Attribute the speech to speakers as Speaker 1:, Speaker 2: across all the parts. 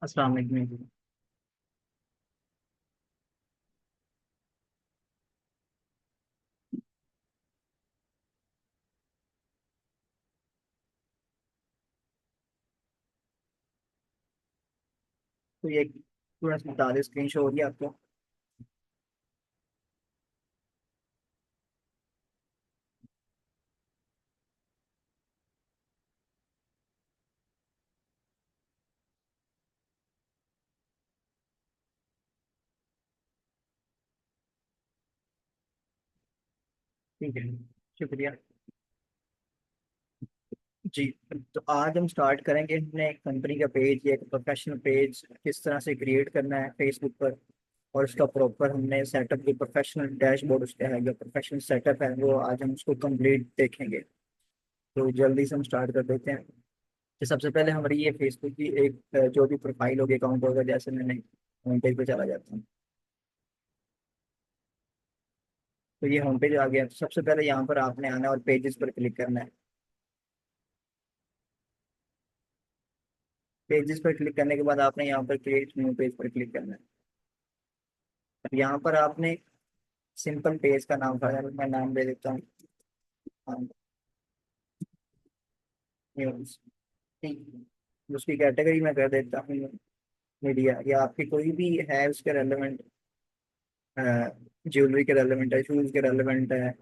Speaker 1: अस्सलाम वालेकुम। तो ये पूरा बता दे, स्क्रीन शो हो गया आपको? ठीक है, शुक्रिया। जी, तो आज हम स्टार्ट करेंगे अपने कंपनी का पेज या एक प्रोफेशनल पेज किस तरह से क्रिएट करना है फेसबुक पर। और उसका प्रॉपर हमने सेटअप, जो प्रोफेशनल डैशबोर्ड उसका है, जो प्रोफेशनल सेटअप है, वो आज हम उसको कंप्लीट देखेंगे। तो जल्दी से हम स्टार्ट कर देते हैं। तो सबसे पहले हमारी ये फेसबुक की एक जो भी प्रोफाइल होगी, अकाउंट होगा, जैसे मैंने होम पेज पे चला जाता हूँ। तो ये होम पेज आ गया। तो सबसे पहले यहाँ पर आपने आना है और पेजेस पर क्लिक करना है। पेजेस पर क्लिक करने के बाद आपने यहाँ पर क्रिएट न्यू पेज पर क्लिक करना है। अब यहाँ पर आपने सिंपल पेज का नाम था, मैं नाम दे देता हूँ न्यूज। ठीक है। उसकी कैटेगरी मैं कर देता हूँ मीडिया, या आपकी कोई भी है उसके रेलेवेंट। ज्वेलरी के रेलेवेंट है, शूज के रेलेवेंट है,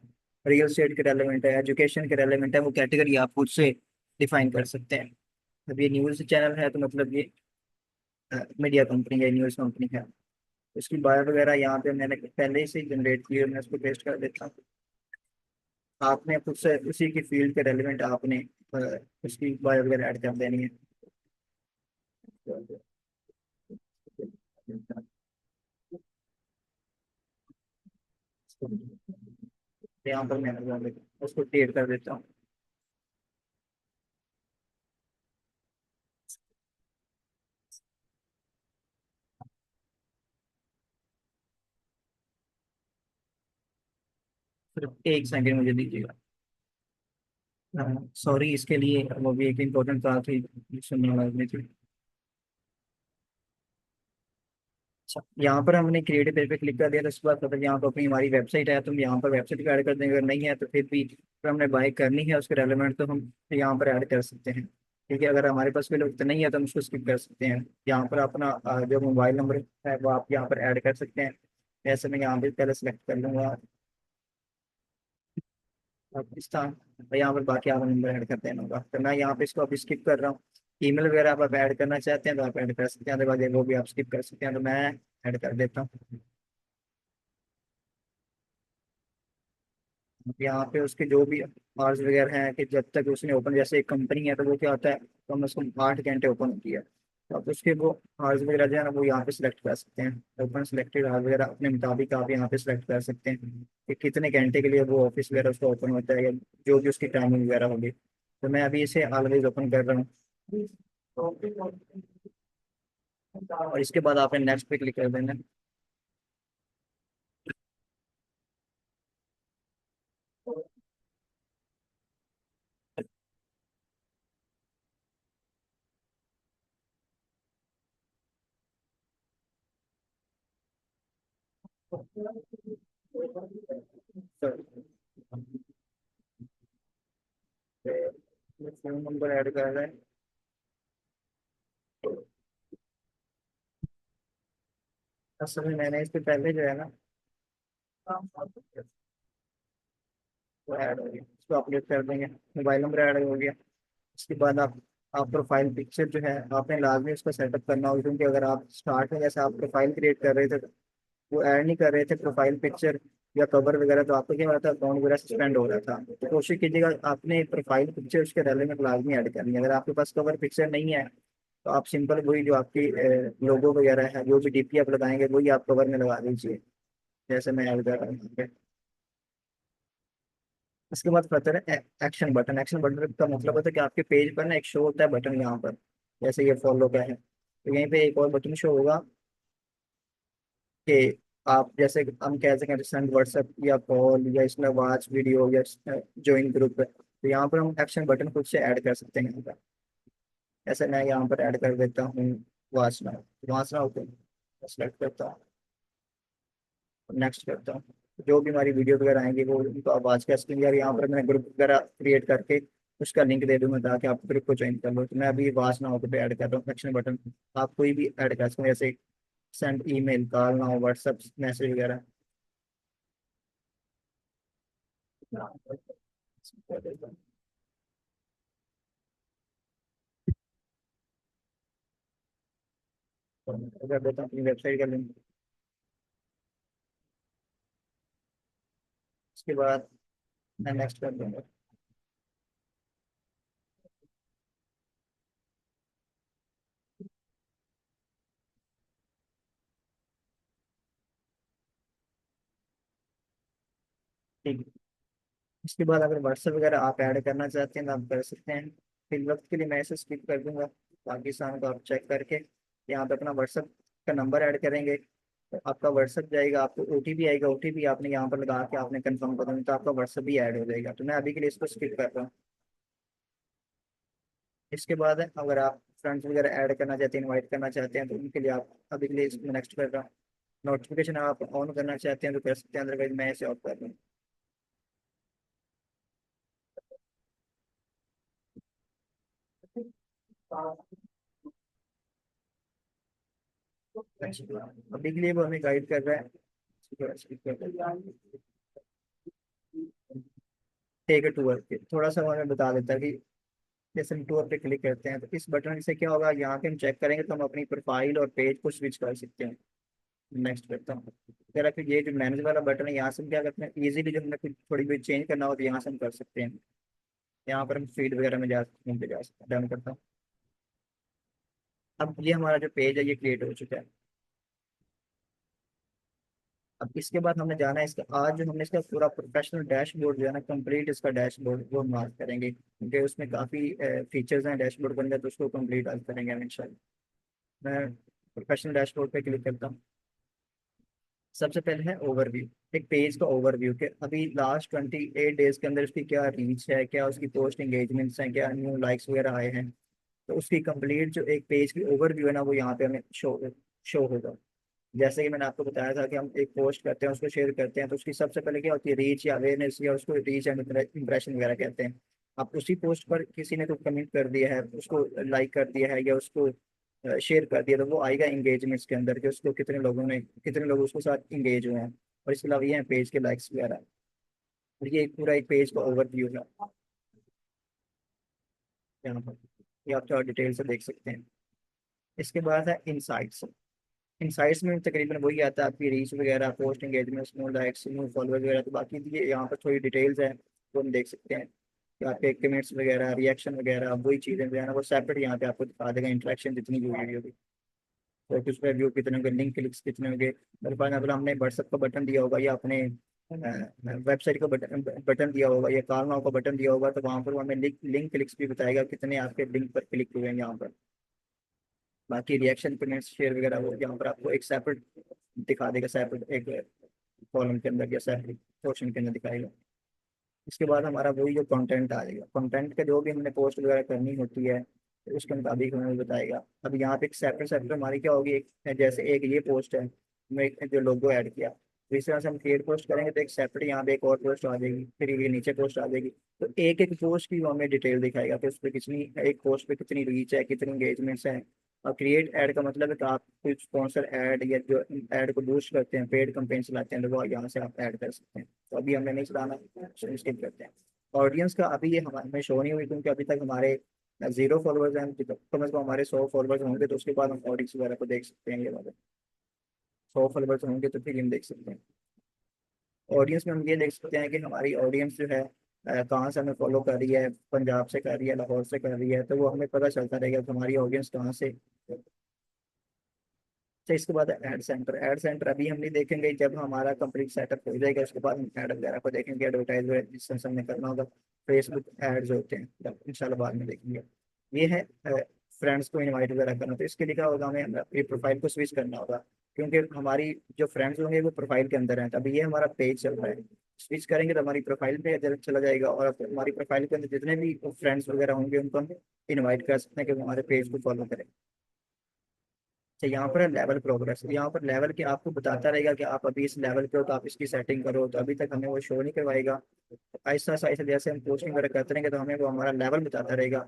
Speaker 1: रियल एस्टेट के रेलेवेंट है, एजुकेशन के रेलेवेंट है, वो कैटेगरी आप खुद से डिफाइन कर सकते हैं। अब ये न्यूज़ चैनल है तो मतलब ये मीडिया कंपनी है, न्यूज़ कंपनी है। उसकी बायो वगैरह यहाँ पे मैंने पहले से जनरेट की है, मैं उसको पेस्ट कर देता हूँ। आपने खुद से उसी की फील्ड के रेलिवेंट आपने उसकी बायो वगैरह ऐड कर देनी है। यहाँ पर मैं उसको क्रिएट कर देता हूँ। सिर्फ एक सेकंड मुझे दीजिएगा। सॉरी इसके लिए, वो भी एक इम्पोर्टेंट बात थी, सुनने वाली थी। अच्छा, यहाँ पर हमने क्रिएटिव पेज पे क्लिक कर दिया, तो उसके बाद मतलब यहाँ पर अपनी हमारी वेबसाइट है, तो हम यहाँ पर वेबसाइट को ऐड कर देंगे। अगर नहीं है तो फिर भी अगर हमने बाय करनी है उसके रेलेवेंट, तो हम यहाँ पर ऐड कर सकते हैं। ठीक है, अगर हमारे पास कोई वक्त नहीं है तो हम उसको स्किप कर सकते हैं। यहाँ पर अपना जो मोबाइल नंबर है वो आप यहाँ पर ऐड कर सकते हैं। ऐसे मैं यहाँ पे पहले सेलेक्ट कर लूँगा पाकिस्तान, और यहाँ पर बाकी आपका नंबर ऐड कर देना होगा। तो मैं यहाँ पे इसको अभी स्किप कर रहा हूँ। ईमेल वगैरह आप ऐड करना चाहते हैं तो आप ऐड कर सकते हैं, अदरवाइज वो भी आप स्किप कर सकते हैं, तो मैं ऐड कर देता हूँ। यहाँ पे उसके जो भी आवर्स वगैरह हैं, कि जब तक उसने ओपन, जैसे एक कंपनी है तो वो क्या होता है, तो हम उसको 8 घंटे ओपन होती है, तो आप उसके वो आवर्स वगैरह जो है ना वो यहाँ पे सिलेक्ट कर सकते हैं। ओपन सिलेक्टेड आवर्स वगैरह अपने मुताबिक आप यहाँ पे सिलेक्ट कर सकते हैं कि कितने घंटे के लिए वो ऑफिस वगैरह उसका ओपन होता है, या जो भी उसकी टाइमिंग वगैरह होगी। तो मैं अभी इसे ऑलवेज ओपन कर रहा हूँ। और इसके बाद आपने नेक्स्ट पे क्लिक कर देना है। फोन नंबर ऐड कर रहे हैं। असल में मैंने इससे पहले जो है ना वो ऐड हो गया, इसको अपडेट कर देंगे। मोबाइल नंबर ऐड हो गया। उसके बाद आप प्रोफाइल पिक्चर जो है आपने लाजमी उसका सेटअप करना होगा, क्योंकि अगर आप स्टार्ट में जैसे आप प्रोफाइल क्रिएट कर रहे थे तो वो ऐड नहीं कर रहे थे प्रोफाइल पिक्चर या कवर वगैरह, तो आपको क्या हो रहा था, अकाउंट वगैरह सस्पेंड हो रहा था। तो कोशिश कीजिएगा आपने प्रोफाइल पिक्चर उसके रेलेवेंट लाजमी ऐड करनी है। अगर आपके पास कवर पिक्चर नहीं है तो आप सिंपल वही जो आपकी लोगो वगैरह है, जो भी डीपी आप लगाएंगे वही आप कवर में लगा दीजिए, जैसे मैं ऐड कर रहा हूँ यहाँ पे। इसके बाद फर्दर है एक्शन बटन। एक्शन बटन का मतलब होता है कि आपके पेज पर ना एक शो होता है बटन यहाँ पर, जैसे ये फॉलो का है, तो यहीं पे एक और बटन शो होगा कि आप जैसे हम कह सकें सेंड व्हाट्सएप या कॉल या इसमें वॉच वीडियो या ज्वाइन ग्रुप है, तो यहाँ पर हम एक्शन बटन खुद से ऐड कर सकते हैं यहाँ पर। जैसे मैं यहाँ पर ऐड कर देता हूँ वासना, वासना ओके, सेलेक्ट करता हूँ, नेक्स्ट करता हूँ। जो भी हमारी वीडियो वगैरह आएंगे वो उनको आवाज का स्क्रीन, यार यहाँ पर मैंने ग्रुप वगैरह क्रिएट करके उसका लिंक दे दूंगा ताकि आप ग्रुप को ज्वाइन कर लो। तो मैं अभी वासना ओके पे ऐड कर रहा हूँ एक्शन बटन। आप कोई भी ऐड कर सकते हैं, जैसे सेंड ईमेल, कॉल ना, व्हाट्सएप मैसेज वगैरह। कर देता हूँ अपनी वेबसाइट का लिंक। उसके बाद मैं नेक्स्ट कर दूंगा। ठीक है। इसके बाद अगर व्हाट्सएप वगैरह आप ऐड करना चाहते हैं तो आप कर सकते हैं। फिर वक्त के लिए मैं इसे स्किप कर दूंगा। बाकी शाम को आप चेक करके यहाँ पे अपना व्हाट्सएप का नंबर ऐड करेंगे, तो आपका व्हाट्सएप जाएगा, आपको ओटीपी आएगा, ओटीपी आपने यहाँ पर लगा के आपने कंफर्म कर देना, तो आपका व्हाट्सएप भी ऐड हो जाएगा। तो मैं अभी के लिए इसको स्किप कर रहा हूँ। इसके बाद अगर आप फ्रेंड्स वगैरह ऐड करना चाहते हैं, इनवाइट करना चाहते हैं, तो उनके लिए आप अभी के लिए इसको नेक्स्ट कर रहा हूँ। नोटिफिकेशन आप ऑन करना चाहते हैं तो कर सकते हैं, अदरवाइज मैं इसे ऑफ कर दूँ। अभी के लिए वो हमें गाइड कर रहा है। टेक टूर पे थोड़ा सा वो हमें बता देता है कि जैसे हम टूर पे क्लिक करते हैं तो इस बटन से क्या होगा, यहाँ पे हम चेक करेंगे तो हम अपनी प्रोफाइल और पेज को स्विच कर सकते हैं। नेक्स्ट करता हूँ। अगर फिर ये जो मैनेज वाला बटन है, यहाँ से हम क्या करते हैं, इजीली जो हमने कुछ थोड़ी बहुत चेंज करना हो तो यहाँ से हम कर सकते हैं। यहाँ पर हम फीड वगैरह में जा सकते हैं, पे जा सकते हैं। डन करता हूँ। अब ये हमारा जो पेज है ये क्रिएट हो चुका है। अब इसके बाद हमने जाना है इसका, आज जो हमने इसका पूरा प्रोफेशनल डैशबोर्ड जो है ना, कंप्लीट इसका डैशबोर्ड वो मार्क करेंगे, क्योंकि उसमें काफ़ी फीचर्स हैं डैशबोर्ड के अंदर, तो उसको कंप्लीट आज करेंगे हम इंशाल्लाह। मैं प्रोफेशनल डैशबोर्ड पे क्लिक करता हूँ। सबसे पहले है ओवरव्यू। एक पेज का ओवरव्यू के अभी लास्ट 28 डेज के अंदर उसकी क्या रीच है, क्या उसकी पोस्ट एंगेजमेंट्स हैं, क्या न्यू लाइक्स वगैरह आए हैं। तो उसकी कंप्लीट जो एक पेज की ओवरव्यू है ना, वो यहाँ पे हमें शो शो होगा। जैसे कि मैंने आपको बताया था कि हम एक पोस्ट करते हैं, उसको शेयर करते हैं, तो उसकी सबसे पहले क्या होती है, रीच या अवेयरनेस, या उसको रीच एंड इम्प्रेशन वगैरह कहते हैं। आप उसी पोस्ट पर किसी ने तो कमेंट कर दिया है, उसको लाइक कर दिया है, या उसको शेयर कर दिया, तो वो आएगा इंगेजमेंट्स के अंदर कि उसको कितने लोग उसके साथ इंगेज हुए हैं। और इसके अलावा ये हैं पेज के लाइक्स वगैरह। और ये पूरा एक पेज का ओवरव्यू है यहाँ पर, ये आप थोड़ा डिटेल से देख सकते हैं। इसके बाद है इनसाइट्स। इनसाइट्स में तकरीबन वही आता है, आपकी रीच वगैरह, post engagement, new likes, new followers वगैरह। तो बाकी ये यहाँ पर थोड़ी डिटेल्स है वो हम देख सकते हैं कि आपके कमेंट्स वगैरह, रिएक्शन वगैरह, वही चीज़ें जो है ना वो सेपरेट यहाँ पे आपको दिखा देगा। इंटरेक्शन जितनी भी हुई होगी, फोटोज पे व्यू कितने होंगे, लिंक क्लिक्स कितने होंगे। मेरे पास अगर हमने व्हाट्सएप का बटन दिया होगा, या अपने वेबसाइट का बटन बटन दिया होगा, या कार नाउ का बटन दिया होगा, तो वहाँ पर वो हमें लिंक क्लिक्स भी बताएगा कितने आपके लिंक पर क्लिक हुए हैं यहाँ पर। बाकी रिएक्शन, कमेंट्स, शेयर वगैरह वो यहाँ पर आपको एक सेपरेट दिखा देगा, सेपरेट एक कॉलम के अंदर या सेपरेट पोर्शन के अंदर दिखाएगा। इसके बाद हमारा वही जो कंटेंट आएगा, कंटेंट के जो भी हमने पोस्ट वगैरह करनी होती है तो उसके मुताबिक हमें बताएगा। अब यहाँ पे एक सेपरेट सेपरेट हमारी क्या होगी, एक जैसे एक ये पोस्ट है, हमने एक जो लोगो ऐड किया, तो इस तरह से हम क्रिएट पोस्ट करेंगे तो एक सेपरेट यहाँ पे एक और पोस्ट आ जाएगी, फिर ये नीचे पोस्ट आ जाएगी। तो एक एक पोस्ट की वो हमें डिटेल दिखाएगा कि उस पर कितनी, एक पोस्ट पे कितनी रीच है, कितनी एंगेजमेंट्स हैं। और क्रिएट ऐड का मतलब है कि आप कुछ स्पॉन्सर ऐड या जो ऐड को बूस्ट करते हैं, पेड कंपेन चलाते हैं, तो वो यहाँ से आप ऐड कर सकते हैं। तो अभी हमें नहीं चलाना, स्किप करते हैं। ऑडियंस का अभी ये हमारे में शो नहीं हुई, क्योंकि अभी तक हमारे 0 फॉलोअर्स हैं। तो कम से कम हमारे 100 फॉलोअर्स होंगे तो उसके बाद हम ऑडियंस वगैरह को देख सकते हैं। ये वाले 100 फॉलोअर्स होंगे तो फिर हम देख सकते हैं। ऑडियंस में हम ये देख सकते हैं कि हमारी ऑडियंस जो है कहाँ से हमें फॉलो कर रही है, पंजाब से कर रही है, लाहौर से कर रही है, तो वो हमें पता चलता रहेगा कि हमारी ऑडियंस कहाँ से। तो इसके बाद ऐड सेंटर। ऐड सेंटर अभी हम नहीं देखेंगे, जब हमारा कंप्लीट सेटअप हो जाएगा उसके बाद हम ऐड वगैरह को देखेंगे, एडवर्टाइज जिस हमने करना होगा। फेसबुक एड्स होते हैं, तब इंशाल्लाह बाद में देखेंगे। ये है फ्रेंड्स को इनवाइट वगैरह करना। तो इसके लिए क्या होगा, हमें अपनी प्रोफाइल को स्विच करना होगा, क्योंकि हमारी जो फ्रेंड्स होंगे वो प्रोफाइल के अंदर हैं। तो अभी ये हमारा पेज चल रहा है, स्विच करेंगे तो हमारी प्रोफाइल पे जब चला जाएगा, और हमारी प्रोफाइल के अंदर जितने भी फ्रेंड्स वगैरह होंगे उनको हम इनवाइट कर सकते हैं कि वो हमारे पेज को फॉलो करें। तो यहाँ पर है लेवल प्रोग्रेस। यहाँ पर लेवल के आपको बताता रहेगा कि आप अभी इस लेवल पे हो तो आप इसकी सेटिंग करो, तो अभी तक हमें वो शो नहीं करवाएगा। ऐसा ऐसा जैसे हम पोस्टिंग वगैरह करते रहेंगे तो हमें वो हमारा लेवल बताता रहेगा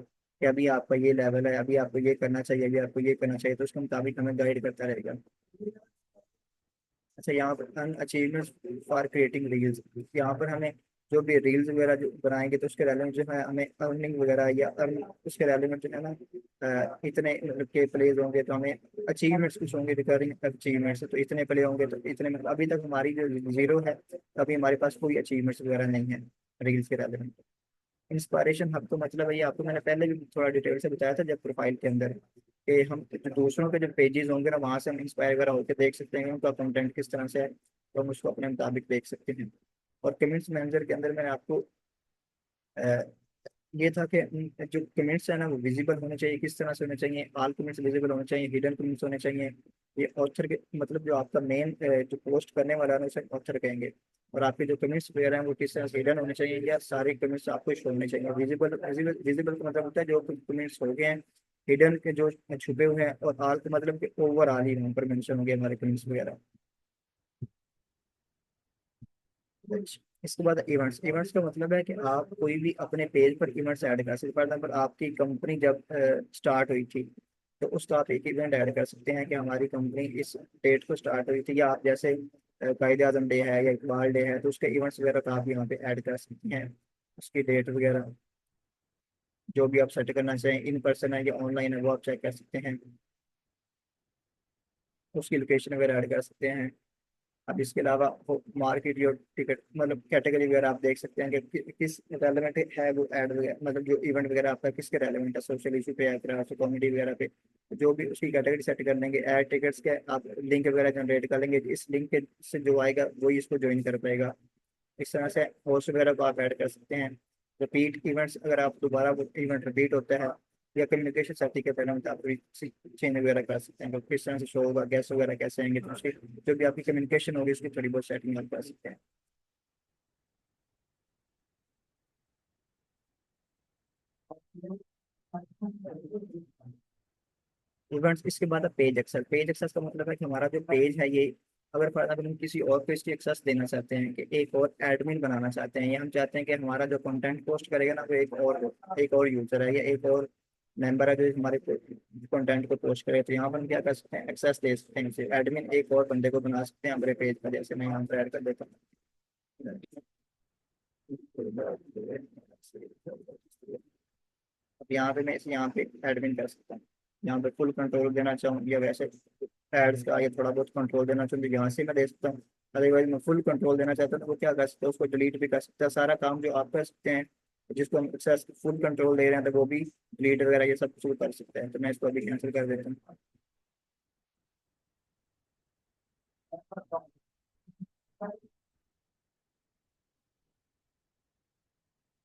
Speaker 1: कि अभी आपका ये लेवल है, अभी आपको ये करना चाहिए, अभी आपको ये करना चाहिए, तो उसके मुताबिक हमें गाइड करता रहेगा। अच्छा, यहाँ पर अन अचीवमेंट्स फॉर क्रिएटिंग रील्स, यहाँ पर हमें जो भी रील्स वगैरह जो बनाएंगे तो उसके रेलेवेंट जो है हमें अर्निंग वगैरह या अर्न उसके रेलेवेंट जो है ना इतने के प्लेज होंगे तो हमें अचीवमेंट्स कुछ होंगे, रिकरिंग अचीवमेंट्स, तो इतने प्ले होंगे तो इतने, मतलब अभी तक हमारी जो जीरो है, अभी हमारे पास कोई अचीवमेंट्स वगैरह नहीं है रील्स के रेलेवेंट। इंस्पायरेशन हब तो मतलब है, ये आपको मैंने पहले भी थोड़ा डिटेल से बताया था जब प्रोफाइल के अंदर, कि हम दूसरों के जो पेजेस होंगे ना वहाँ से हम इंस्पायर वगैरह होकर देख सकते हैं उनका कंटेंट किस तरह से है, तो हम उसको अपने मुताबिक देख सकते हैं। और कमेंट्स मैनेजर के अंदर मैंने आपको अ, ये था कि जो कमेंट्स है ना वो विजिबल होने चाहिए, किस तरह से होने चाहिए, ऑल कमेंट्स विजिबल होने चाहिए, हिडन कमेंट्स होने चाहिए। ये ऑथर के मतलब जो आपका मेन जो पोस्ट करने वाला है ना उसे ऑथर कहेंगे। और आपके जो कमेंट्स वगैरह हैं वो किस तरह से हिडन होने चाहिए, या सारे कमेंट्स आपको शो होने चाहिए। विजिबल विजिबल विजिबल का मतलब होता है जो कमेंट्स हो गए हैं, हिडन के जो छुपे हुए हैं, और ऑल का मतलब कि ओवरऑल ही वहाँ पर मेंशन हो गए हमारे कमेंट्स वगैरह। अच्छा, इसके बाद इवेंट्स। इवेंट्स का मतलब है कि आप कोई भी अपने पेज पर इवेंट्स ऐड कर सकते हैं। फॉर एग्जाम्पल आपकी कंपनी जब स्टार्ट हुई थी तो उसका आप एक इवेंट ऐड कर सकते हैं कि हमारी कंपनी इस डेट को स्टार्ट हुई थी, या आप जैसे कायदे आजम डे है या इकबाल डे है तो उसके इवेंट्स वगैरह का आप यहाँ पे ऐड कर सकते हैं, उसकी डेट वगैरह जो भी आप सेट करना चाहें, इन पर्सन है या ऑनलाइन है वो आप चेक कर सकते हैं, उसकी लोकेशन वगैरह ऐड कर सकते हैं। अब इसके अलावा वो मार्केट योर टिकट मतलब कैटेगरी वगैरह आप देख सकते हैं कि किस रेलेवेंट है वो ऐड वगैरह, मतलब जो इवेंट वगैरह आपका किसके रेलेवेंट है, सोशल इशू पे है, फिर कॉमेडी वगैरह पे, तो जो भी उसकी कैटेगरी सेट कर लेंगे। ऐड टिकट्स के आप लिंक वगैरह जनरेट कर लेंगे, इस लिंक के से जो आएगा वही इसको ज्वाइन कर पाएगा। इस तरह से होस्ट वगैरह को आप ऐड कर सकते हैं। रिपीट इवेंट्स, अगर आप दोबारा वो इवेंट रिपीट होता है, या कम्युनिकेशन सर्टिफिकेट पहले में आप चेंज वगैरह कर सकते हैं, तो किस तरह से शो होगा, गेस्ट वगैरह कैसे आएंगे, तो उसकी जो भी आपकी कम्युनिकेशन होगी उसकी थोड़ी बहुत सेटिंग आप कर सकते हैं। इवेंट्स, इसके बाद पेज एक्सेस। पेज एक्सेस का मतलब है कि हमारा जो पेज है ये, अगर फॉर एग्जाम्पल हम किसी और को इसकी एक्सेस देना चाहते हैं, कि एक और एडमिन बनाना चाहते हैं, या हम चाहते हैं कि हमारा जो कंटेंट पोस्ट करेगा ना वो एक और यूजर है या एक और मेंबर है जो हमारे कंटेंट को पोस्ट करे, तो यहाँ पर हम क्या कर सकते हैं, एक्सेस दे सकते हैं। एडमिन एक और बंदे को बना सकते हैं हमारे पेज पर, जैसे मैं यहाँ पर ऐड कर देता हूँ। अब यहाँ पे मैं इसे यहाँ पे एडमिन कर सकता हूँ। यहाँ पे फुल कंट्रोल देना चाहूँ या वैसे एड्स का या थोड़ा बहुत कंट्रोल देना चाहूँ तो यहाँ से मैं दे सकता हूँ। अदरवाइज मैं फुल कंट्रोल देना चाहता हूँ तो वो क्या कर सकते हैं, उसको डिलीट भी कर सकते हैं। सारा काम जो आप कर सकते हैं जिसको हम एक्सेस फुल कंट्रोल दे रहे हैं तो वो भी डिलीट वगैरह ये सब कुछ कर सकते हैं, तो मैं इसको अभी कैंसिल कर देता हूँ।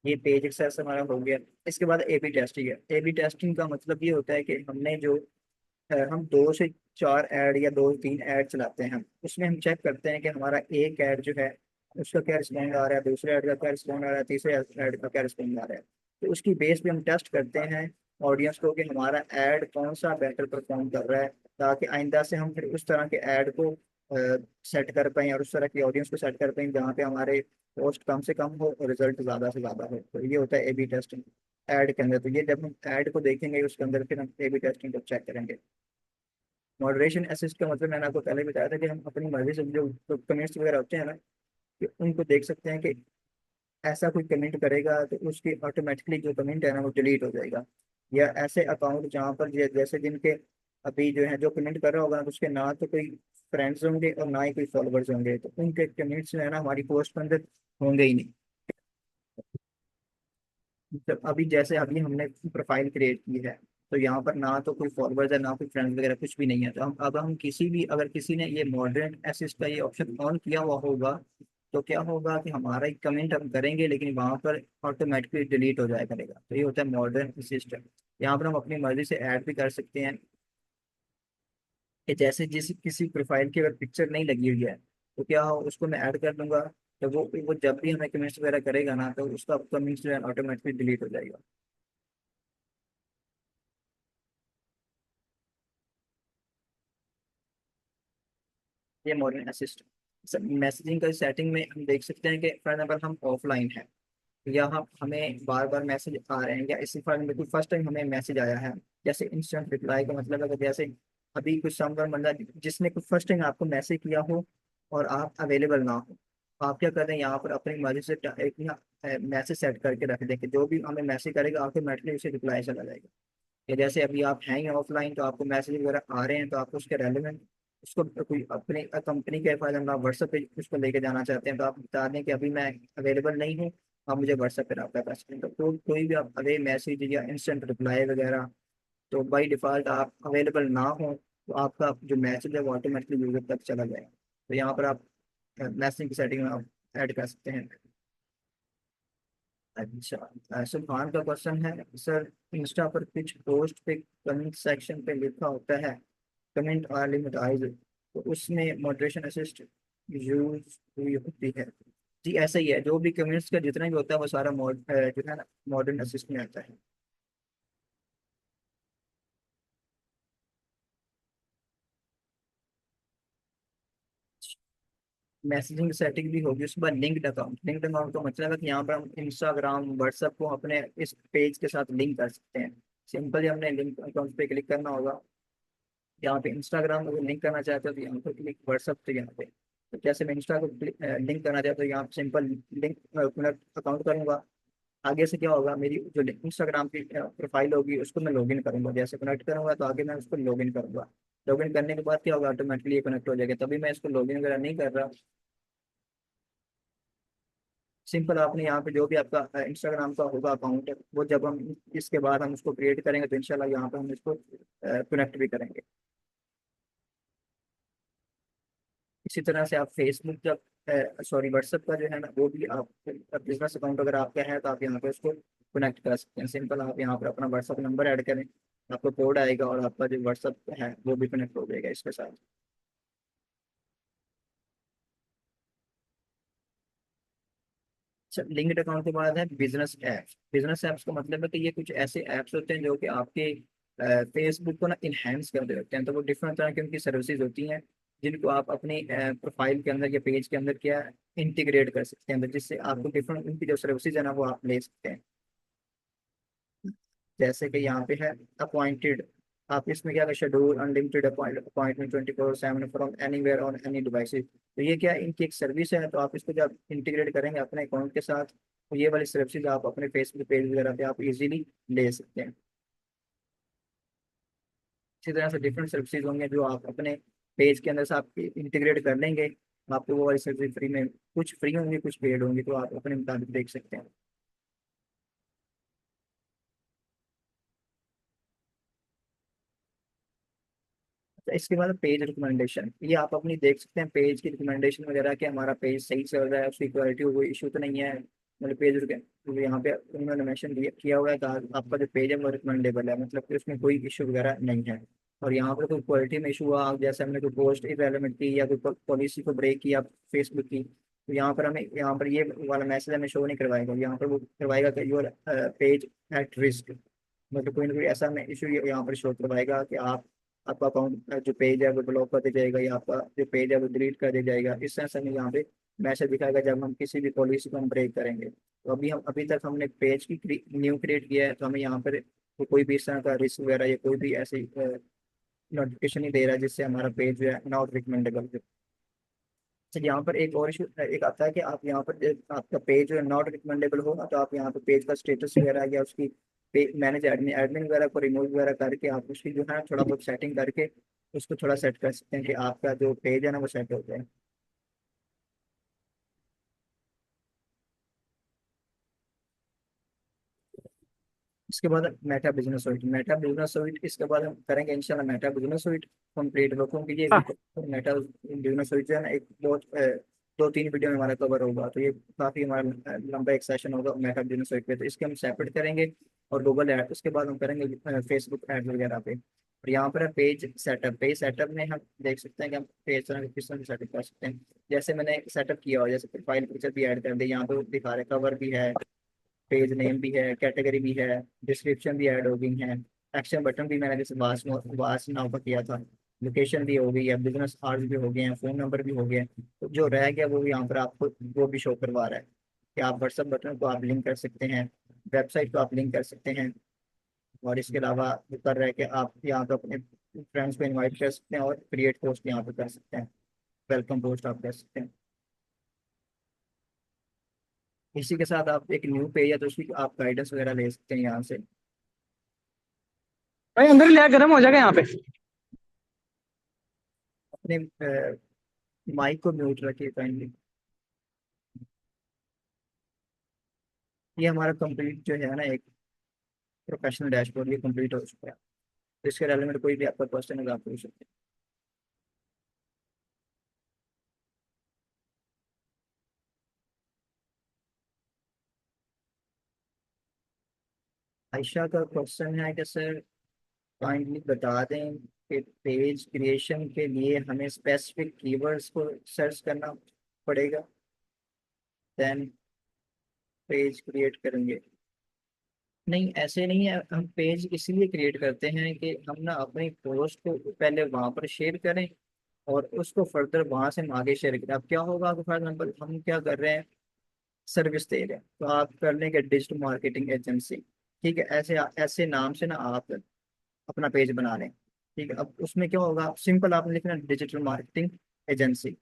Speaker 1: ये पेज एक्सेस हमारा हो गया। इसके बाद ए बी टेस्टिंग है। ए बी टेस्टिंग का मतलब ये होता है कि हमने जो हम 2 से 4 ऐड या 2 3 ऐड चलाते हैं, हम उसमें हम चेक करते हैं कि हमारा एक ऐड जो है उसका क्या रिस्पॉन्ड आ रहा है, दूसरे ऐड का क्या रिस्पॉन्ड आ रहा है, तीसरे ऐड का क्या रिस्पॉन्ड आ रहा है। तो उसकी बेस पे हम टेस्ट करते हैं ऑडियंस को कि हमारा ऐड कौन सा बेटर परफॉर्म कर रहा है, ताकि आइंदा से हम फिर उस तरह के ऐड को सेट कर पाएं और उस तरह की ऑडियंस को सेट कर पाएं जहाँ पे हमारे कॉस्ट कम से कम हो और रिजल्ट ज़्यादा से ज़्यादा हो। तो ये होता है ए बी टेस्टिंग ऐड के अंदर। तो ये जब हम ऐड को देखेंगे उसके अंदर फिर हम ए बी टेस्टिंग को चेक करेंगे। मॉडरेशन असिस्ट का मतलब मैंने आपको पहले बताया था कि हम अपनी मर्जी से जो कमेंट्स वगैरह होते हैं ना कि उनको देख सकते हैं कि ऐसा कोई कमेंट करेगा तो उसकी ऑटोमेटिकली जो कमेंट है ना वो डिलीट हो जाएगा। या ऐसे अकाउंट जहाँ पर जैसे जिनके अभी जो है जो कमेंट कर रहा होगा ना तो उसके ना तो कोई फ्रेंड्स होंगे और ना ही कोई फॉलोवर्स होंगे, तो उनके कमेंट्स जो है ना हमारी पोस्ट के अंदर होंगे ही नहीं। मतलब अभी जैसे अभी हमने प्रोफाइल क्रिएट की है तो यहाँ पर ना तो कोई फॉलोअर्स है ना कोई फ्रेंड्स वगैरह कुछ भी नहीं है, तो हम अब हम किसी भी अगर किसी ने ये मॉडरेट असिस्ट का ये ऑप्शन ऑन किया हुआ होगा तो क्या होगा कि हमारा एक कमेंट हम करेंगे लेकिन वहाँ पर ऑटोमेटिकली डिलीट हो जाया करेगा। तो ये होता है मॉडरेट असिस्ट। यहाँ पर हम अपनी मर्जी से ऐड भी कर सकते हैं कि जैसे जिस किसी प्रोफाइल की अगर पिक्चर नहीं लगी हुई है तो क्या हो उसको मैं ऐड कर दूंगा, तो वो जब भी हमें कमेंट्स वगैरह करेगा ना तो उसका कमेंट्स जो है ऑटोमेटिकली डिलीट हो जाएगा। ये मॉडर्न असिस्टेंट मैसेजिंग का सेटिंग में हम देख सकते हैं कि फॉर एग्जाम्पल हम ऑफलाइन है या हम हमें बार बार मैसेज आ रहे हैं या इसी फॉर एग्जाम्पल फर्स्ट टाइम हमें मैसेज आया है, जैसे इंस्टेंट रिप्लाई का मतलब है कि जैसे अभी कुछ समवन बंदा जिसने कुछ फर्स्ट टाइम आपको मैसेज किया हो और आप अवेलेबल ना हो, आप क्या कर रहे हैं यहाँ पर अपनी मर्जी से एक मैसेज सेट करके रख दें कि जो भी हमें मैसेज करेगा ऑटोमेटिकली उसे रिप्लाई चला जाएगा। या जैसे अभी आप हैं ही ऑफलाइन तो आपको मैसेज वगैरह आ रहे हैं तो आपको उसके रेलिवेंट उसको कोई अपनी कंपनी के फायदा आप व्हाट्सएप पे उसको लेके जाना चाहते हैं तो आप बता दें कि अभी मैं अवेलेबल नहीं हूँ, आप मुझे व्हाट्सएप पे रब्ता कर सकते हैं। तो कोई भी आप अवे मैसेज या इंस्टेंट रिप्लाई वगैरह तो बाई डिफ़ॉल्ट आप अवेलेबल ना हो तो आपका जो मैसेज है वो ऑटोमेटिकली यूजर तक चला जाएगा। तो यहाँ पर आप मैसेजिंग की सेटिंग में आप ऐड कर सकते हैं। अच्छा, सुल्तान का क्वेश्चन है सर, इंस्टा पर कुछ पोस्ट पे कमेंट सेक्शन पे लिखा होता है कमेंट आर लिमिटाइज, तो उसमें मॉडरेशन असिस्ट यूज हुई होती है। जी ऐसा ही है, जो भी कमेंट्स का जितना भी होता है वो सारा जो है ना मॉडर्न असिस्ट में आता है। मैसेजिंग सेटिंग भी होगी, उसके बाद लिंक्ड अकाउंट का मतलब है कि यहाँ पर हम इंस्टाग्राम व्हाट्सएप को अपने इस पेज के साथ लिंक कर सकते हैं। सिंपली हमने लिंक अकाउंट पे क्लिक करना होगा। यहाँ पे इंस्टाग्राम अगर लिंक करना चाहते हो तो यहाँ पे क्लिक, व्हाट्सअप तो यहाँ पे। तो जैसे मैं इंस्टा को लिंक करना चाहता हूँ यहाँ पे सिंपल लिंक कनेक्ट अकाउंट करूंगा। आगे से क्या होगा, मेरी जो इंस्टाग्राम की प्रोफाइल होगी उसको मैं लॉगिन करूंगा, जैसे कनेक्ट करूंगा तो आगे मैं उसको लॉगिन करूंगा। लॉगिन करने के बाद क्या होगा, ऑटोमेटिकली ये कनेक्ट हो जाएगा। तभी मैं इसको लॉगिन वगैरह नहीं कर रहा। सिंपल आपने यहाँ पे जो भी आपका इंस्टाग्राम का होगा अकाउंट, वो जब हम इसके बाद हम उसको क्रिएट करेंगे तो इंशाल्लाह यहाँ पे हम इसको कनेक्ट भी करेंगे। इसी तरह से आप फेसबुक जब सॉरी व्हाट्सएप का जो है ना वो भी आप बिजनेस अकाउंट अगर आपका है तो आप यहाँ पे उसको कनेक्ट कर सकते हैं। सिंपल आप यहाँ पर अपना व्हाट्सएप नंबर ऐड करें, आपको कोड आएगा और आपका जो व्हाट्सएप है वो भी कनेक्ट हो जाएगा इसके साथ। अच्छा, लिंक्ड अकाउंट के बाद है बिजनेस ऐप्स। बिजनेस ऐप्स का मतलब है कि ये कुछ ऐसे ऐप्स होते हैं जो कि आपके फेसबुक को ना इन्हेंस कर देते हैं। तो वो डिफरेंट तरह की उनकी सर्विसेज होती हैं जिनको आप अपनी प्रोफाइल के अंदर या पेज के अंदर क्या इंटीग्रेट कर सकते हैं, तो जिससे आपको डिफरेंट उनकी जो सर्विसेज है ना वो आप ले सकते हैं। जैसे कि यहाँ पे है अपॉइंटेड, आप इसमें क्या schedule unlimited appointment 24/7 from anywhere on any devices. तो ये क्या इनकी एक सर्विस है, तो आप इसको जब इंटीग्रेट करेंगे अपने अकाउंट के साथ तो ये वाली सर्विसेज आप अपने फेसबुक पेज वगैरह पे आप इजीली ले सकते हैं। इसी तरह से डिफरेंट सर्विसेज होंगे जो आप अपने पेज के अंदर से आप इंटीग्रेट कर लेंगे। आपको वो वाली सर्विस फ्री में, कुछ फ्री होंगी कुछ पेड होंगी, तो आप अपने मुताबिक देख सकते हैं। तो इसके बाद पेज रिकमेंडेशन, ये आप अपनी देख सकते हैं पेज की रिकमेंडेशन वगैरह कि हमारा पेज सही चल रहा है, उसकी क्वालिटी कोई इशू तो नहीं है। मतलब पेज तो यहाँ पे उन्होंने मेंशन किया हुआ है कि आपका जो पेज है वो रिकमेंडेबल है, मतलब कि उसमें कोई इशू वगैरह नहीं है। और यहाँ पर कोई क्वालिटी में इशू हुआ, जैसे हमने कोई पोस्ट इरेलेवेंट की या कोई पॉलिसी को ब्रेक किया फेसबुक की, तो यहाँ पर हमें यहाँ पर ये वाला मैसेज हमें शो नहीं करवाएगा। यहाँ पर वो करवाएगा कि योर पेज एट रिस्क, मतलब कोई ना कोई ऐसा हमें इशू यहाँ पर शो करवाएगा कि आप आपका अकाउंट जो पेज है वो ब्लॉक कर दिया जाएगा या आपका जो पेज है वो डिलीट कर दिया जाएगा। इस तरह से हमें यहाँ पे मैसेज दिखाएगा जब हम किसी भी पॉलिसी को हम ब्रेक करेंगे। तो अभी तक हमने पेज की न्यू क्रिएट किया है तो हमें यहाँ पर तो कोई भी इस तरह का रिस्क वगैरह या कोई भी ऐसी नोटिफिकेशन नहीं दे रहा है जिससे हमारा पेज जो है नॉट रिकमेंडेबल। अच्छा, यहाँ पर एक और इशू एक आता है कि आप यहाँ पर आपका पेज जो है नॉट रिकमेंडेबल होगा तो आप यहाँ पर पेज का स्टेटस वगैरह या उसकी मैनेज एडमिन एडमिन वगैरह को रिमूव वगैरह करके आप उसकी जो है ना थोड़ा बहुत सेटिंग करके उसको थोड़ा सेट कर सकते हैं कि आपका जो पेज है ना वो सेट हो जाए। इसके बाद मेटा बिजनेस सुइट इसके बाद हम करेंगे इंशाल्लाह Meta business suite complete work, क्योंकि ये मेटा बिजनेस सुइट जो है ना एक बहुत 2-3 वीडियो में हमारा कवर होगा, तो ये काफी हमारा लंबा एक सेशन होगा मेटा बिजनेस सुइट पे, तो इसके हम सेपरेट करेंगे। और गूगल ऐड उसके बाद हम करेंगे फेसबुक ऐड वगैरह पे। और यहाँ पर है पेज सेटअप में हम देख सकते हैं कि हम पेज तरह किस तरह से सेटअप कर सकते हैं। जैसे मैंने सेटअप किया हो, जैसे प्रोफाइल पिक्चर भी ऐड कर दी, यहाँ पे दिखा रहे कवर भी है, पेज नेम भी है, कैटेगरी भी है, डिस्क्रिप्शन भी ऐड हो गई है, एक्शन बटन भी मैंने जैसे वास नाउ का किया था लोकेशन भी हो गई है, बिजनेस आवर्स भी हो गए हैं, फ़ोन नंबर भी हो गया है। तो जो रह गया वो यहाँ पर आपको वो भी शो करवा रहा है कि आप व्हाट्सएप बटन को आप लिंक कर सकते हैं, वेबसाइट को आप लिंक कर सकते हैं। और इसके अलावा ऊपर रह के आप यहाँ पे अपने फ्रेंड्स को इनवाइट कर सकते हैं और क्रिएट पोस्ट यहाँ पे कर सकते हैं, वेलकम पोस्ट आप कर सकते हैं। इसी के साथ आप एक न्यू पेज है तो उसकी आप गाइडेंस वगैरह ले सकते हैं यहाँ से।
Speaker 2: भाई अंदर लिया, गर्म हो जाएगा यहाँ पे।
Speaker 1: अपने माइक को म्यूट रखिए काइंडली। ये हमारा कंप्लीट जो है ना एक प्रोफेशनल डैशबोर्ड ये कंप्लीट हो चुका है। तो इसके रिलेवेंट कोई भी आपका क्वेश्चन है तो आप पूछ सकते हैं। आयशा का क्वेश्चन है कि सर काइंडली बता दें कि पेज क्रिएशन के लिए हमें स्पेसिफिक कीवर्ड्स को सर्च करना पड़ेगा, देन पेज क्रिएट करेंगे। नहीं, ऐसे नहीं है। हम पेज इसलिए क्रिएट करते हैं कि हम ना अपनी पोस्ट को पहले वहां पर शेयर करें और उसको फर्दर वहां से हम आगे शेयर करें। अब क्या होगा, फॉर एग्जाम्पल हम क्या कर रहे हैं, सर्विस दे रहे हैं तो आप कर लेंगे डिजिटल मार्केटिंग एजेंसी। ठीक है, ऐसे ऐसे नाम से ना आप अपना पेज बना लें। ठीक है, अब उसमें क्या होगा, सिंपल आपने लिखना डिजिटल मार्केटिंग एजेंसी।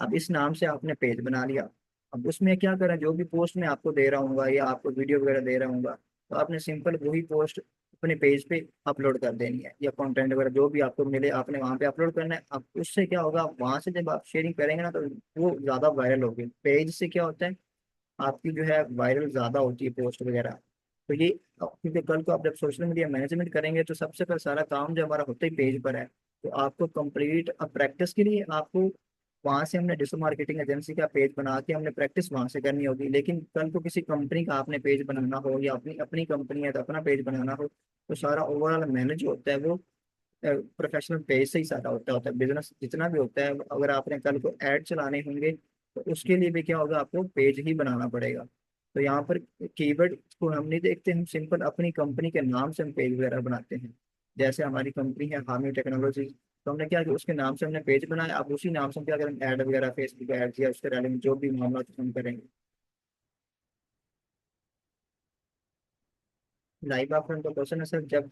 Speaker 1: अब इस नाम से आपने पेज बना लिया। अब उसमें क्या करें, जो भी पोस्ट मैं आपको दे रहा हूँ या आपको वीडियो वगैरह दे रहा हूँ तो आपने सिंपल वही पोस्ट अपने पेज पे अपलोड कर देनी है, या कंटेंट वगैरह जो भी आपको मिले आपने वहाँ पे अपलोड करना है। अब उससे क्या होगा, वहाँ से जब आप शेयरिंग करेंगे ना तो वो ज़्यादा वायरल होगी। पेज से क्या होता है, आपकी जो है वायरल ज़्यादा होती है पोस्ट वगैरह। तो ये क्योंकि कल को आप जब सोशल मीडिया मैनेजमेंट करेंगे तो सबसे पहले सारा काम जो हमारा होता ही पेज पर है। तो आपको कंप्लीट अब प्रैक्टिस के लिए आपको वहां से हमने डिजिटल मार्केटिंग एजेंसी का पेज बना के हमने प्रैक्टिस वहां से करनी होगी। लेकिन कल को किसी कंपनी का आपने पेज बनाना हो या अपनी अपनी कंपनी है तो अपना पेज बनाना हो तो सारा ओवरऑल मैनेज होता है वो प्रोफेशनल पेज से ही सारा होता है बिजनेस जितना भी होता है। अगर आपने कल को ऐड चलाने होंगे तो उसके लिए भी क्या होगा, आपको पेज ही बनाना पड़ेगा। तो यहाँ पर कीवर्ड को हम नहीं देखते, हम सिंपल अपनी कंपनी के नाम से हम पेज वगैरह बनाते हैं। जैसे हमारी कंपनी है हामी टेक्नोलॉजी, तो हमने क्या किया उसके नाम से हमने पेज बनाया। अब उसी नाम से हम क्या करें, ऐड वगैरह फेसबुक ऐड किया, उसके रिलेवेंट जो भी मामला हम करेंगे। लाइव ऑप्शन का क्वेश्चन है सर, जब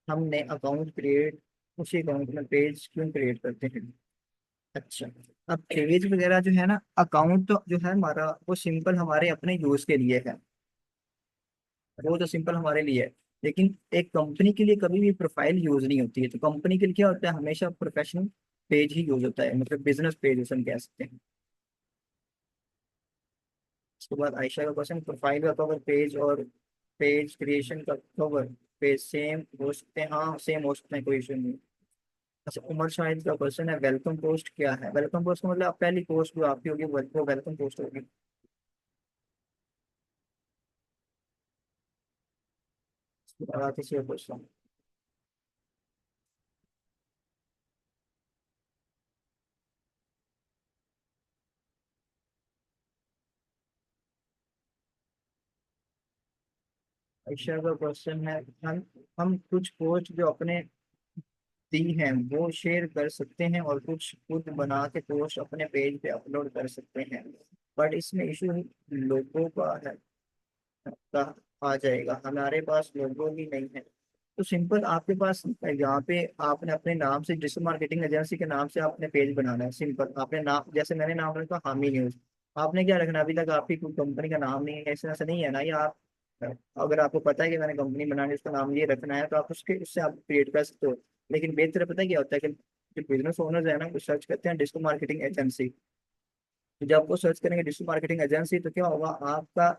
Speaker 1: हमने अकाउंट क्रिएट उसी अकाउंट में पेज क्यों क्रिएट करते हैं। अच्छा, अब पेज वगैरह जो है ना, अकाउंट तो जो है हमारा वो सिंपल हमारे अपने यूज के लिए है, वो तो सिंपल हमारे लिए है। लेकिन एक कंपनी के लिए कभी भी प्रोफाइल यूज नहीं होती है। तो कंपनी के लिए क्या होता है, हमेशा प्रोफेशनल पेज ही यूज होता है, मतलब बिजनेस पेज उसे हम कह सकते हैं। उसके बाद आयशा का क्वेश्चन, प्रोफाइल का कवर पेज और पेज क्रिएशन का कवर पेज सेम हो सकते हैं। हाँ सेम हो सकते हैं, कोई इशू नहीं। अच्छा, उमर शाहिद का क्वेश्चन है, वेलकम पोस्ट क्या है। वेलकम पोस्ट का मतलब पहली पोस्ट जो आपकी होगी वो वेलकम पोस्ट होगी। इसके बाद आते हैं क्वेश्चन, आयशा का क्वेश्चन है, हम कुछ पोस्ट जो अपने दी हैं वो शेयर कर सकते हैं और कुछ खुद बना के पोस्ट अपने पेज पे अपलोड कर सकते हैं, बट इसमें इशू लोगों का है का आ जाएगा, हमारे पास लोगो ही नहीं है। तो सिंपल आपके पास यहाँ पे आपने अपने नाम से डिजिटल मार्केटिंग एजेंसी के नाम से आपने पेज बनाना है। सिंपल आपने नाम, जैसे मैंने नाम रखा हामी न्यूज, आपने क्या रखना, अभी तक आपकी कोई कंपनी का नाम नहीं है ऐसा ऐसा नहीं है ना, या आप अगर आपको पता है कि मैंने कंपनी बनानी है उसका नाम ये रखना है तो आप उससे आप क्रिएट कर सकते हो। लेकिन बेहतर पता है क्या होता है कि जो बिजनेस ओनर्स है ना वो सर्च करते हैं डिजिटल मार्केटिंग एजेंसी। तो जब वो सर्च करेंगे डिजिटल मार्केटिंग एजेंसी तो क्या होगा, आपका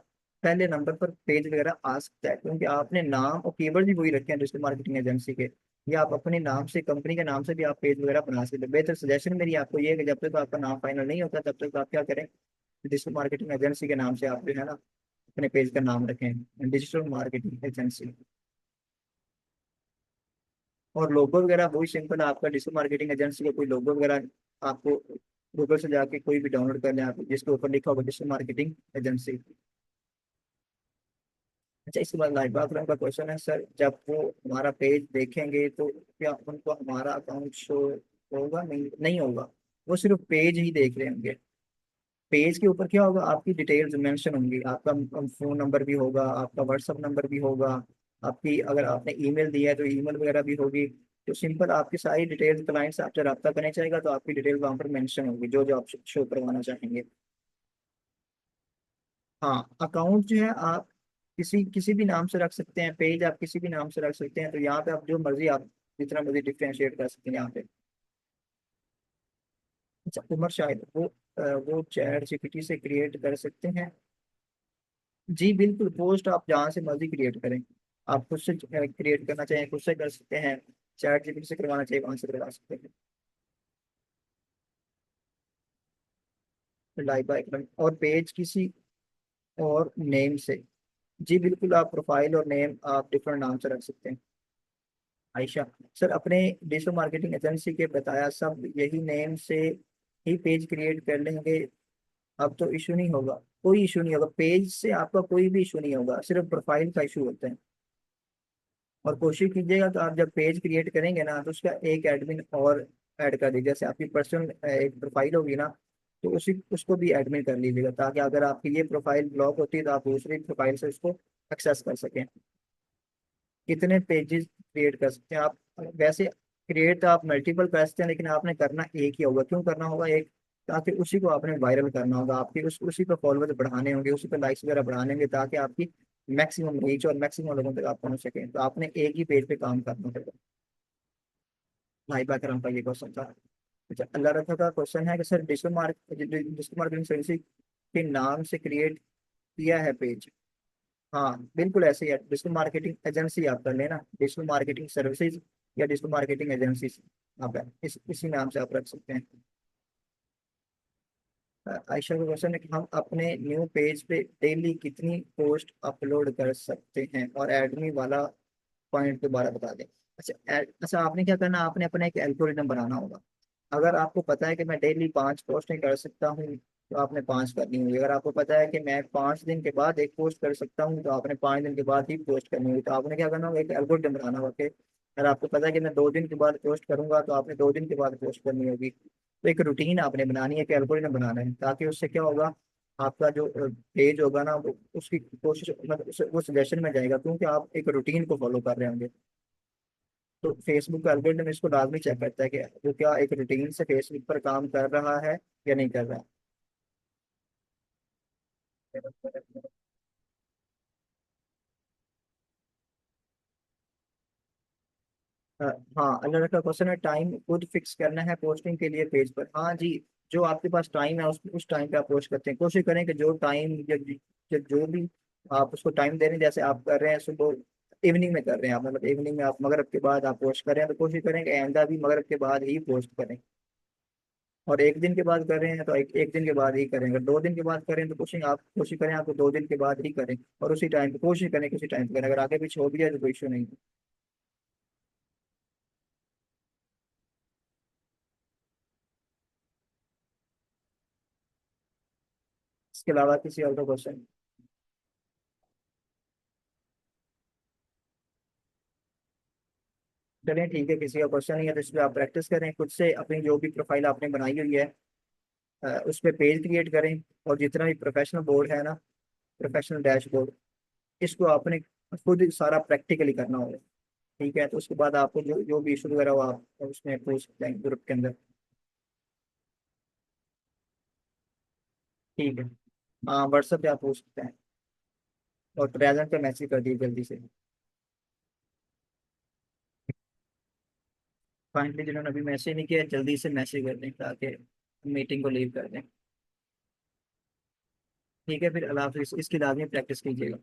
Speaker 1: पहले नंबर पर पेज वगैरह आ सकता है क्योंकि आपने नाम और कीवर्ड भी वही रखे हैं डिजिटल मार्केटिंग एजेंसी के। या आप अपने नाम से कंपनी के नाम से भी आप पेज वगैरह बना सकते हैं। बेहतर सजेशन मेरी आपको ये है कि जब तक आपका नाम फाइनल नहीं होता तब तक आप क्या करें, डिजिटल मार्केटिंग एजेंसी के नाम से आप जो है ना अपने पेज का नाम रखें डिजिटल मार्केटिंग एजेंसी। और लोगो वगैरह वही सिंपल आपका डिजिटल मार्केटिंग एजेंसी का कोई लोगो वगैरह आपको गूगल से जाके कोई भी डाउनलोड कर लें आप, जिसके ऊपर लिखा होगा डिजिटल मार्केटिंग एजेंसी। अच्छा, इसके बाद लाइबा अकरम का क्वेश्चन है सर, जब वो हमारा पेज देखेंगे तो क्या उनको हमारा अकाउंट शो होगा? नहीं, नहीं होगा। वो सिर्फ पेज ही देख रहे होंगे। पेज के ऊपर क्या होगा, आपकी डिटेल्स मेंशन होंगी, आपका फोन नंबर भी होगा, आपका व्हाट्सअप नंबर भी होगा, आपकी अगर आपने ईमेल दिया है तो ईमेल वगैरह भी होगी। तो सिंपल आपकी सारी डिटेल्स, क्लाइंट से आपसे रब्ता करने चाहेगा तो आपकी डिटेल वहाँ पर मेंशन होगी, जो जो आप शो करवाना चाहेंगे। हाँ, अकाउंट जो है आप किसी किसी भी नाम से रख सकते हैं, पेज आप किसी भी नाम से रख सकते हैं। तो यहाँ पे आप जो मर्जी, आप जितना मर्जी डिफ्रेंशिएट कर सकते हैं यहाँ पे। अच्छा, उमर शाहिद, वो चैट जीपीटी से क्रिएट कर सकते हैं? जी बिल्कुल, पोस्ट आप जहाँ से मर्जी क्रिएट करें। आप खुद से क्रिएट करना चाहें खुद से कर सकते हैं, चैट जीपीटी से करवाना चाहिए वहां से करवा सकते हैं। लाइव बाय और पेज किसी और नेम से? जी बिल्कुल, आप प्रोफाइल और नेम आप डिफरेंट नाम से रख सकते हैं। आयशा, सर अपने डिजिटल मार्केटिंग एजेंसी के बताया सब यही नेम से ही पेज क्रिएट कर लेंगे, अब तो इशू नहीं होगा? कोई इशू नहीं होगा, पेज से आपका कोई भी इशू नहीं होगा, सिर्फ प्रोफाइल का इशू होता है। और कोशिश कीजिएगा तो आप जब पेज क्रिएट करेंगे ना तो उसका एक एडमिन और ऐड कर दीजिए। जैसे आपकी पर्सनल एक प्रोफाइल होगी ना, तो उसी उसको भी एडमिन कर लीजिएगा, ताकि अगर आपकी ये प्रोफाइल ब्लॉक होती है तो आप दूसरी प्रोफाइल से उसको एक्सेस कर सकें। कितने पेजेस क्रिएट कर सकते हैं आप? वैसे क्रिएट तो आप मल्टीपल कर सकते हैं, लेकिन आपने करना एक ही होगा। क्यों करना होगा एक? ताकि उसी को आपने वायरल करना होगा, आपकी उसी पे फॉलोअर्स बढ़ाने होंगे, उसी पे लाइक्स वगैरह बढ़ाने होंगे, ताकि आपकी मैक्सिमम रीच और मैक्सिमम लोगों तक आप पहुंच सकें। तो आपने एक ही पेज पे काम करना होगा। भाई बाकरम का ये क्वेश्चन था। अच्छा, अल्लाह रखा का क्वेश्चन है कि सर डिजिटल मार्केटिंग सर्विस के नाम से क्रिएट किया है पेज। हाँ बिल्कुल ऐसे ही है, डिजिटल मार्केटिंग एजेंसी आप कर लेना, डिजिटल मार्केटिंग सर्विसेज या डिजिटल मार्केटिंग एजेंसी, आप इसी नाम से आप रख सकते हैं। आयशा का क्वेश्चन है कि हम अपने न्यू पेज पे डेली कितनी पोस्ट अपलोड कर सकते हैं, और एडमी वाला पॉइंट दोबारा बता दें। अच्छा, अच्छा आपने क्या करना, आपने अपना एक एल्गोरिदम बनाना होगा। अगर आपको पता है कि मैं डेली 5 पोस्टें कर सकता हूँ तो आपने 5 करनी होगी। अगर आपको पता है कि मैं 5 दिन के बाद एक पोस्ट कर सकता हूँ तो आपने 5 दिन के बाद ही पोस्ट करनी होगी। तो आपने क्या करना होगा, एक एल्गोरिदम बनाना होगा कि अगर आपको पता है कि मैं 2 दिन के बाद पोस्ट करूंगा तो आपने 2 दिन के बाद पोस्ट करनी होगी। तो एक रूटीन आपने बनानी है, एक एल्गोरिदम बनाना है, ताकि उससे क्या होगा, आपका जो पेज होगा ना वो उसकी कोशिश मतलब वो सजेशन में जाएगा, क्योंकि आप एक रूटीन को फॉलो कर रहे होंगे। तो फेसबुक का एल्गोरिदम इसको लाजमी चेक करता है कि वो क्या एक रूटीन से फेसबुक पर काम कर रहा है या नहीं कर रहा है। अ, हाँ, अल्लाह का क्वेश्चन है, टाइम खुद फिक्स करना है पोस्टिंग के लिए पेज पर? हाँ जी, जो आपके पास टाइम है उस टाइम पे आप पोस्ट करते हैं। कोशिश करें कि जो टाइम जो भी आप उसको टाइम दे रहे हैं, जैसे आप कर रहे हैं सुबह, इवनिंग में कर रहे हैं आप, मतलब इवनिंग में आप मगरिब के बाद आप पोस्ट कर रहे हैं, तो कोशिश करें कि आइंदा भी मगरिब के बाद ही पोस्ट करें। और एक दिन के बाद कर रहे हैं तो एक दिन के बाद ही करें। अगर 2 दिन के बाद करें तो कोशिश करें आपको 2 दिन के बाद ही करें, और उसी टाइम पे कोशिश करें कि उसी टाइम पे करें। अगर आगे पीछे हो भी जाए तो कोई इशू नहीं है। इसके अलावा किसी और का क्वेश्चन? चलिए ठीक है, किसी का क्वेश्चन नहीं है तो इस पर आप प्रैक्टिस करें खुद से, अपनी जो भी प्रोफाइल आपने बनाई हुई है उस पर पेज क्रिएट करें। और जितना भी प्रोफेशनल बोर्ड है ना, प्रोफेशनल डैशबोर्ड, इसको आपने खुद ही सारा प्रैक्टिकली करना होगा। ठीक है, तो उसके बाद आपको जो जो भी इशू वगैरह हो आप उसमें पूछ सकते हैं ग्रुप के अंदर। ठीक है, हाँ व्हाट्सएप पे आप पूछ सकते हैं, और प्रेजेंट पे मैसेज कर दीजिए जल्दी से। फाइनली जिन्होंने अभी मैसेज नहीं किया जल्दी से मैसेज कर दें, ताकि मीटिंग को लीव कर दें। ठीक है फिर, अल्लाह हाफिज़, इसकी लाजमी प्रैक्टिस कीजिएगा।